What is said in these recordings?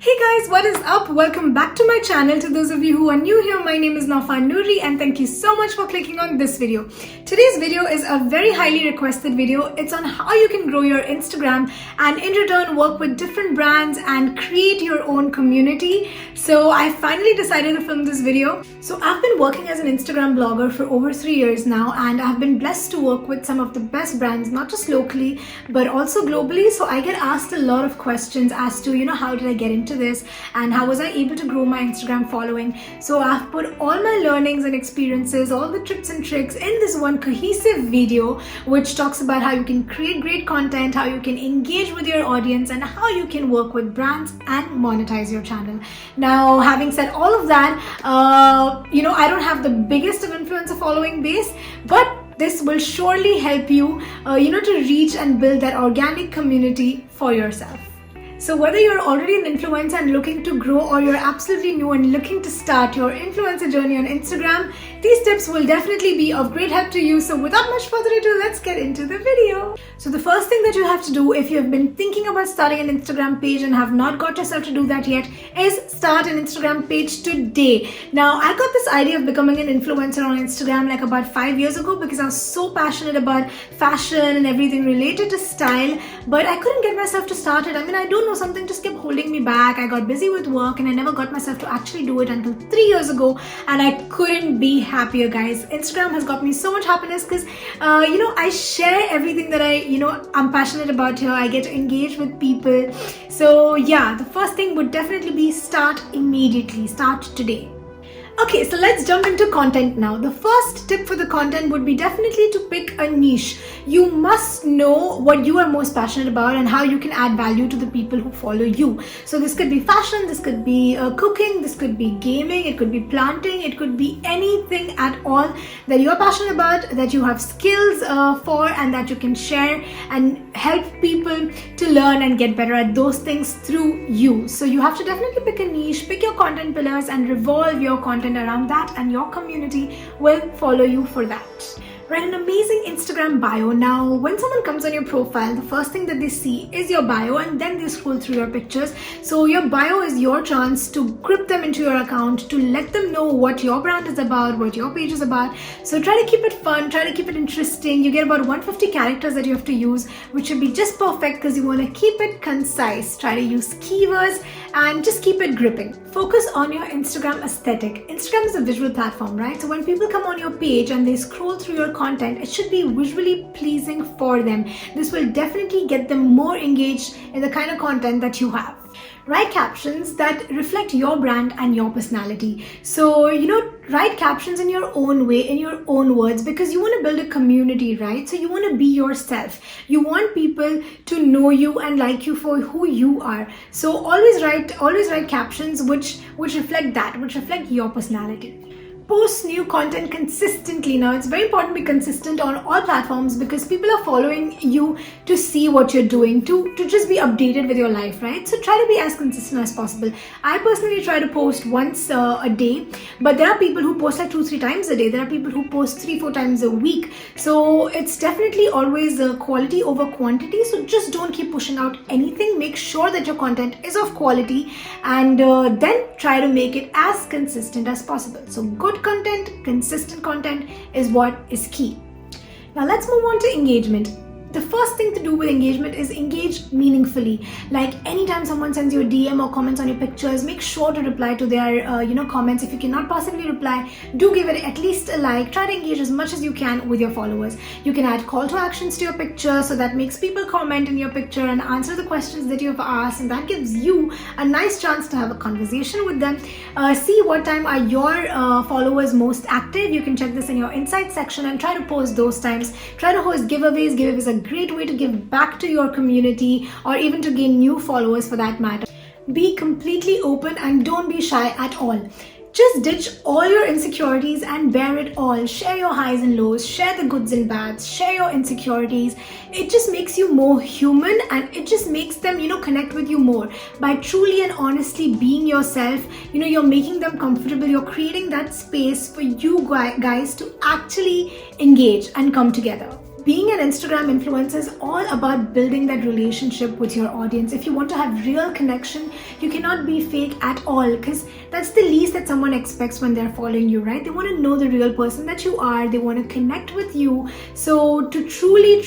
Hey guys, what is up? Welcome back to my channel. To those of you who are new here, my name is Nawfa Nurie and thank you so much for clicking on this video. Today's video is a very highly requested video. It's on how you can grow your Instagram and in return work with different brands and create your own community. So I finally decided to film this video. So I've been working as an Instagram blogger for over 3 years now and I've been blessed to work with some of the best brands, not just locally but also globally. So I get asked a lot of questions as to, how did I get into this and how was I able to grow my Instagram following. So I've put all my learnings and experiences, all the tips and tricks in this one cohesive video which talks about how you can create great content, how you can engage with your audience and how you can work with brands and monetize your channel. Now having said all of that, I don't have the biggest of influencer following base, but this will surely help you to reach and build that organic community for yourself. So whether you're already an influencer and looking to grow or you're absolutely new and looking to start your influencer journey on Instagram, these tips will definitely be of great help to you. So without much further ado, let's get into the video. So the first thing that you have to do if you have been thinking about starting an Instagram page and have not got yourself to do that yet is start an Instagram page today. Now I got this idea of becoming an influencer on Instagram like about 5 years ago because I was so passionate about fashion and everything related to style, but I couldn't get myself to start it. I don't know, something just kept holding me back. I got busy with work and I never got myself to actually do it until 3 years ago, and I couldn't be happier, guys. Instagram has got me so much happiness because I share everything that I'm passionate about here. I get to engage with people. So yeah, the first thing would definitely be start immediately, start today. Okay, so let's jump into content now. The first tip for the content would be definitely to pick a niche. You must know what you are most passionate about and how you can add value to the people who follow you. So this could be fashion, this could be cooking, this could be gaming, it could be planting, it could be anything at all that you're passionate about, that you have skills for and that you can share and help people to learn and get better at those things through you. So you have to definitely pick a niche, pick your content pillars and revolve your content around that, and your community will follow you for that. Write an amazing Instagram bio. Now, when someone comes on your profile, the first thing that they see is your bio and then they scroll through your pictures. So your bio is your chance to grip them into your account, to let them know what your brand is about, what your page is about. So try to keep it fun, try to keep it interesting. You get about 150 characters that you have to use, which should be just perfect because you want to keep it concise. Try to use keywords and just keep it gripping. Focus on your Instagram aesthetic. Instagram is a visual platform, right? So when people come on your page and they scroll through your content, it should be visually pleasing for them. This will definitely get them more engaged in the kind of content that you have. Write captions that reflect your brand and your personality. So, write captions in your own way, in your own words, because you want to build a community, right? So you want to be yourself. You want people to know you and like you for who you are. So always write captions which reflect that, which reflect your personality. Post new content consistently. Now it's very important to be consistent on all platforms because people are following you to see what you're doing, to just be updated with your life, right? So try to be as consistent as possible. I personally try to post once a day, but there are people who post like 2-3 times a day. There are people who post 3-4 times a week. So it's definitely always quality over quantity. So just don't keep pushing out anything. Make sure that your content is of quality and then try to make it as consistent as possible. So good content, consistent content is what is key. Now let's move on to engagement. The first thing to do with engagement is engage meaningfully. Like anytime someone sends you a DM or comments on your pictures, make sure to reply to their comments. If you cannot possibly reply, do give it at least a like. Try to engage as much as you can with your followers. You can add call to actions to your picture, so that makes people comment in your picture and answer the questions that you've asked, and that gives you a nice chance to have a conversation with them. See what time are your followers most active. You can check this in your insights section and try to post those times. Try to host giveaways. Giveaways are a great way to give back to your community or even to gain new followers for that matter. Be completely open and don't be shy at all. Just ditch all your insecurities and bear it all. Share your highs and lows, share the goods and bads, share your insecurities. It just makes you more human and it just makes them, connect with you more. By truly and honestly being yourself, you're making them comfortable. You're creating that space for you guys to actually engage and come together. Being an Instagram influencer is all about building that relationship with your audience. If you want to have real connection, you cannot be fake at all, because that's the least that someone expects when they're following you, right? They want to know the real person that you are. They want to connect with you. So to truly,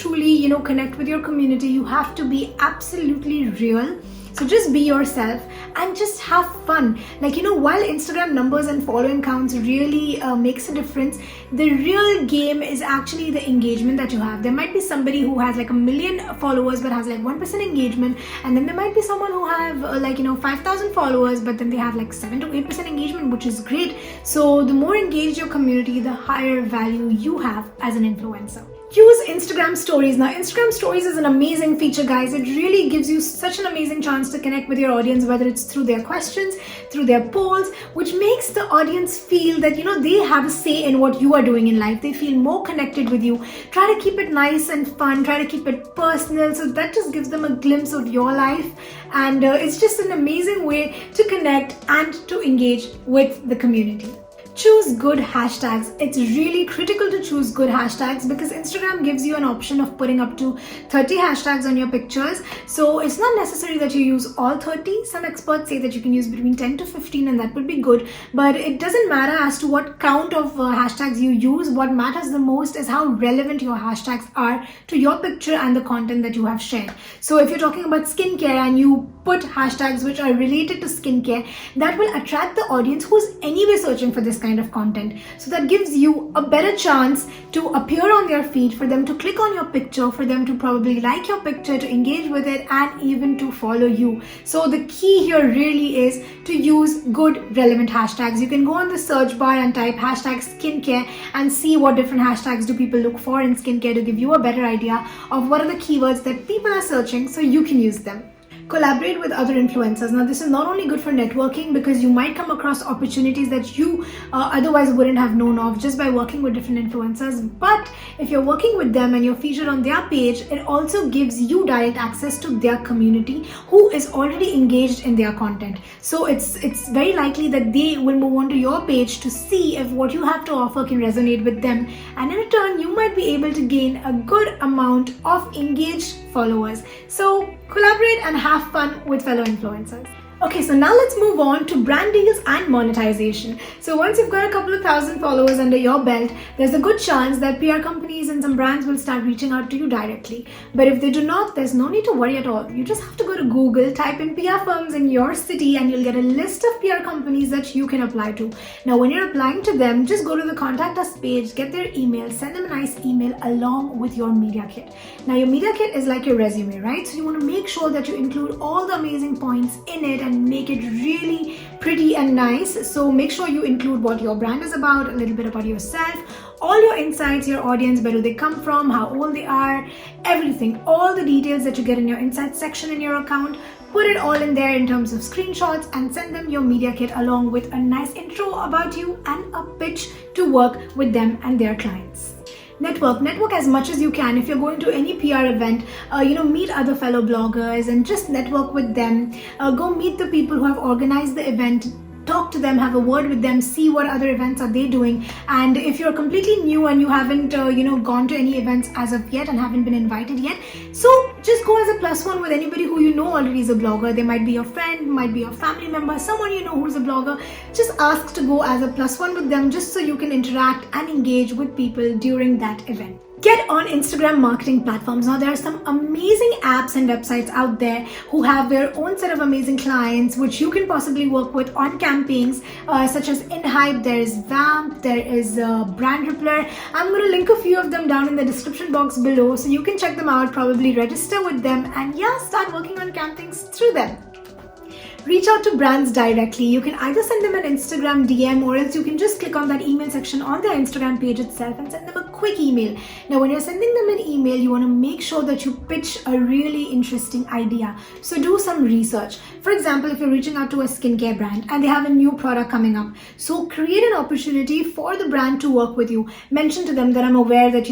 connect with your community, you have to be absolutely real. So just be yourself and just have fun. While Instagram numbers and following counts really makes a difference, the real game is actually the engagement that you have. There might be somebody who has like 1 million followers but has like 1% engagement, and then there might be someone who have 5,000 followers but then they have like 7 to 8% engagement, which is great. So the more engaged your community, the higher value you have as an influencer. Use Instagram stories. Now, Instagram stories is an amazing feature, guys. It really gives you such an amazing chance to connect with your audience, whether it's through their questions, through their polls, which makes the audience feel that, they have a say in what you are doing in life. They feel more connected with you. Try to keep it nice and fun. Try to keep it personal. So that just gives them a glimpse of your life. And it's just an amazing way to connect and to engage with the community. Choose good hashtags. It's really critical to choose good hashtags because Instagram gives you an option of putting up to 30 hashtags on your pictures. So it's not necessary that you use all 30. Some experts say that you can use between 10 to 15 and that would be good. But it doesn't matter as to what count of hashtags you use. What matters the most is how relevant your hashtags are to your picture and the content that you have shared. So if you're talking about skincare and you put hashtags which are related to skincare, that will attract the audience who's anyway searching for this kind of content. So that gives you a better chance to appear on their feed, for them to click on your picture, for them to probably like your picture, to engage with it, and even to follow you. So the key here really is to use good relevant hashtags. You can go on the search bar and type hashtag skincare and see what different hashtags do people look for in skincare to give you a better idea of what are the keywords that people are searching so you can use them. Collaborate with other influencers. Now, this is not only good for networking because you might come across opportunities that you otherwise wouldn't have known of just by working with different influencers. But if you're working with them and you're featured on their page, it also gives you direct access to their community who is already engaged in their content. So it's very likely that they will move on to your page to see if what you have to offer can resonate with them. And in return, you might be able to gain a good amount of engaged followers. So collaborate and have fun with fellow influencers. Okay, so now let's move on to brand deals and monetization. So once you've got a couple of thousand followers under your belt, there's a good chance that PR companies and some brands will start reaching out to you directly. But if they do not, there's no need to worry at all. You just have to go to Google, type in PR firms in your city, and you'll get a list of PR companies that you can apply to. Now, when you're applying to them, just go to the contact us page, get their email, send them a nice email along with your media kit. Now, your media kit is like your resume, right? So you want to make sure that you include all the amazing points in it and make it really pretty and nice. So make sure you include what your brand is about, a little bit about yourself, all your insights, your audience, where do they come from, how old they are, everything, all the details that you get in your insights section in your account. Put it all in there in terms of screenshots and send them your media kit along with a nice intro about you and a pitch to work with them and their clients. Network as much as you can. If you're going to any PR event, meet other fellow bloggers and just network with them. Go meet the people who have organized the event. Talk to them, have a word with them, see what other events are they doing. And if you're completely new and you haven't gone to any events as of yet and haven't been invited yet, so just go as a +1 with anybody who you know already is a blogger. They might be your friend, might be your family member, someone you know who's a blogger. Just ask to go as a +1 with them just so you can interact and engage with people during that event. Get on Instagram marketing platforms. Now, there are some amazing apps and websites out there who have their own set of amazing clients which you can possibly work with on campaigns such as InHype, there is Vamp, there is Brand Rippler. I'm going to link a few of them down in the description box below so you can check them out, probably register with them and start working on campaigns through them. Reach out to brands directly. You can either send them an Instagram DM or else you can just click on that email section on their Instagram page itself and send them a quick email. Now, when you're sending them an email, you want to make sure that you pitch a really interesting idea. So do some research. For example, if you're reaching out to a skincare brand and they have a new product coming up, so create an opportunity for the brand to work with you. Mention to them that I'm aware that,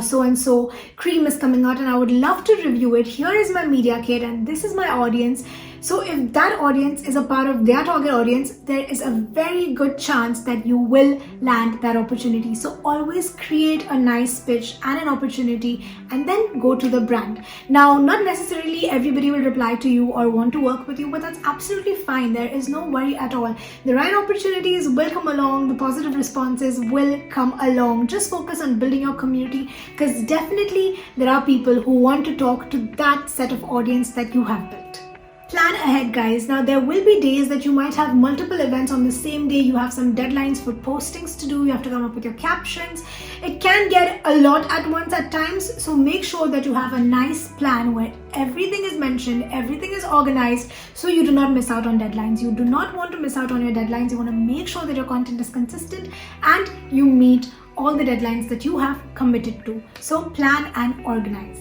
so-and-so cream is coming out and I would love to review it. Here is my media kit and this is my audience. So if that audience is a part of their target audience, there is a very good chance that you will land that opportunity. So always create a nice pitch and an opportunity and then go to the brand. Now, not necessarily everybody will reply to you or want to work with you, but that's absolutely fine. There is no worry at all. The right opportunities will come along, the positive responses will come along. Just focus on building your community, because definitely there are people who want to talk to that set of audience that you have built. Plan ahead, guys. Now, there will be days that you might have multiple events on the same day. You have some deadlines for postings to do. You have to come up with your captions. It can get a lot at once at times. So make sure that you have a nice plan where everything is mentioned, everything is organized, so you do not miss out on deadlines. You do not want to miss out on your deadlines. You want to make sure that your content is consistent and you meet all the deadlines that you have committed to. So plan and organize.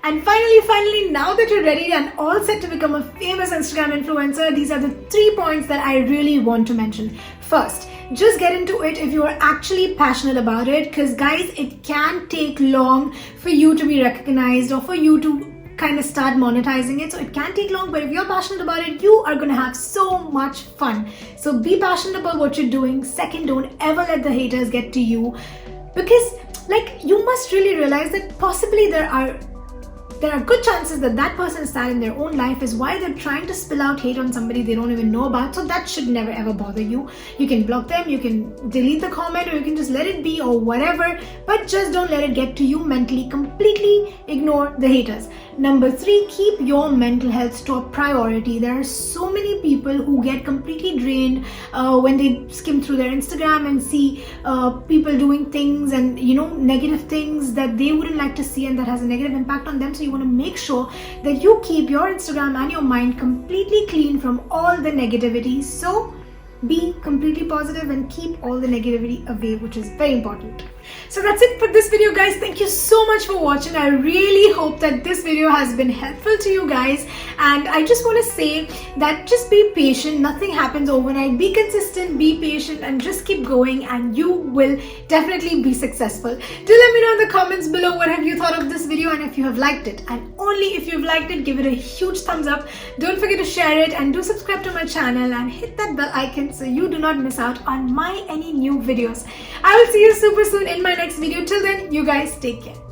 And finally, now that you're ready and all set to become a famous Instagram influencer, these are the 3 points that I really want to mention. First, just get into it if you are actually passionate about it, because guys, it can take long for you to be recognized or for you to kind of start monetizing it. So it can take long, but if you're passionate about it, you are going to have so much fun. So be passionate about what you're doing. Second, don't ever let the haters get to you, because you must really realize that possibly there are good chances that that person is sad in their own life, is why they're trying to spill out hate on somebody they don't even know about. So that should never ever bother you. You can block them, you can delete the comment, or you can just let it be or whatever, but just don't let it get to you mentally. Completely ignore the haters. Number 3, keep your mental health top priority. There are so many people who get completely drained when they skim through their Instagram and see people doing things and negative things that they wouldn't like to see, and that has a negative impact on them. So you want to make sure that you keep your Instagram and your mind completely clean from all the negativity. So be completely positive and keep all the negativity away, which is very important. So that's it for this video, guys. Thank you so much for watching. I really hope that this video has been helpful to you guys, and I just want to say that just be patient. Nothing happens overnight. Be consistent, be patient, and just keep going, and you will definitely be successful. Do let me know in the comments below what have you thought of this video, and if you have liked it, and only if you've liked it, give it a huge thumbs up. Don't forget to share it, and do subscribe to my channel and hit that bell icon so you do not miss out on any new videos. I will see you super soon in my next video. Till then, you guys take care.